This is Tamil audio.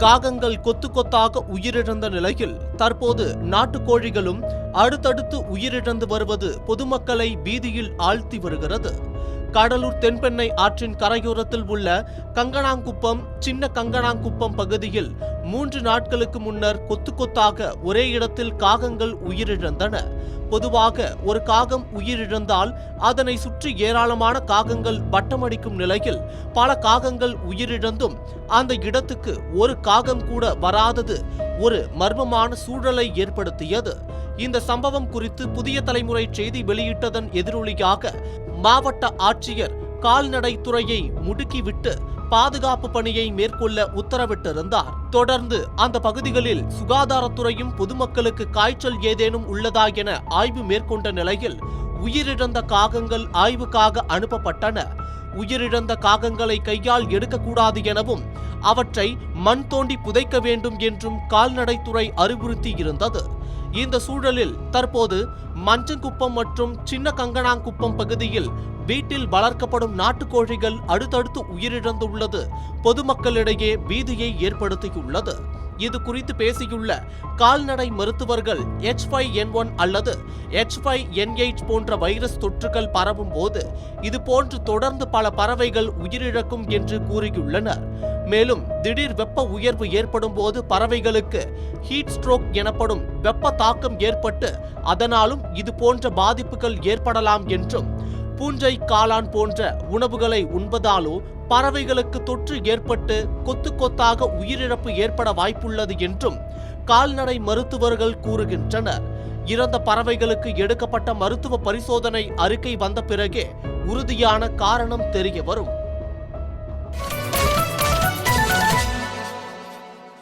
காகங்கள் கொத்து கொத்தாக உயிரிழந்த நிலையில் தற்போது நாட்டுக்கோழிகளும் அடுத்தடுத்து உயிரிழந்து வருவது பொதுமக்களை பீதியில் ஆழ்த்தி வருகிறது. கடலூர் தென்பெண்ணை ஆற்றின் கரையோரத்தில் உள்ள கங்கணாங்குப்பம், சின்ன கங்கணாங்குப்பம் பகுதியில் 3 நாட்களுக்கு முன்னர் கொத்து கொத்தாக ஒரே இடத்தில் காகங்கள் உயிரிழந்தன. பொதுவாக ஒரு காகம் உயிரிழந்தால் அதனை சுற்றி ஏராளமான காகங்கள் வட்டமடிக்கும் நிலையில் பல காகங்கள் உயிரிழந்தும் அந்த இடத்துக்கு ஒரு காகம் கூட வராதது ஒரு மர்மமான சூழலை ஏற்படுத்தியது. இந்த சம்பவம் குறித்து புதிய தலைமுறை செய்தி வெளியிட்டதன் எதிரொலியாக மாவட்ட ஆட்சியர் கால்நடைத்துறையை முடுக்கிவிட்டு பாதுகாப்பு பணியை மேற்கொள்ள உத்தரவிட்டிருந்தார். தொடர்ந்து அந்த பகுதிகளில் சுகாதாரத்துறையும் பொதுமக்களுக்கு காய்ச்சல் ஏதேனும் உள்ளதா என ஆய்வு மேற்கொண்ட நிலையில் உயிரிழந்த காகங்கள் ஆய்வுக்காக அனுப்பப்பட்டன. உயிரிழந்த காகங்களை கையால் எடுக்கக்கூடாது எனவும் அவற்றை மண் தோண்டி புதைக்க வேண்டும் என்றும் கால்நடைத்துறை அறிவுறுத்தி இருந்தது. இந்த சூழலில் தற்போது மஞ்சங்குப்பம் மற்றும் சின்ன கங்கணாங்குப்பம் பகுதியில் வீட்டில் வளர்க்கப்படும் நாட்டுக்கோழிகள் அடுத்தடுத்து உயிரிழந்துள்ளது பொதுமக்களிடையே பீதியை ஏற்படுத்தியுள்ளது. இது குறித்து பேசியுள்ள கால்நடை மருத்துவர்கள் H5N1 அல்லது H5N8 போன்ற வைரஸ் தொற்றுகள் பரவும் போது இது போன்று தொடர்ந்து பல பறவைகள் உயிரிழக்கும் என்று கூறியுள்ளனர். மேலும் திடீர் வெப்ப உயர்வு ஏற்படும் போது பறவைகளுக்கு ஹீட் ஸ்ட்ரோக் எனப்படும் வெப்ப தாக்கம் ஏற்பட்டு அதனாலும் இது போன்ற பாதிப்புகள் ஏற்படலாம் என்றும், பூஞ்சை, காளான் போன்ற உணவுகளை உண்பதாலோ பறவைகளுக்கு தொற்று ஏற்பட்டு கொத்து கொத்தாக உயிரிழப்பு ஏற்பட வாய்ப்புள்ளது என்றும் கால்நடை மருத்துவர்கள் கூறுகின்றனர். இறந்த பறவைகளுக்கு எடுக்கப்பட்ட மருத்துவ பரிசோதனை அறிக்கை வந்த பிறகே உறுதியான காரணம் தெரிய வரும்.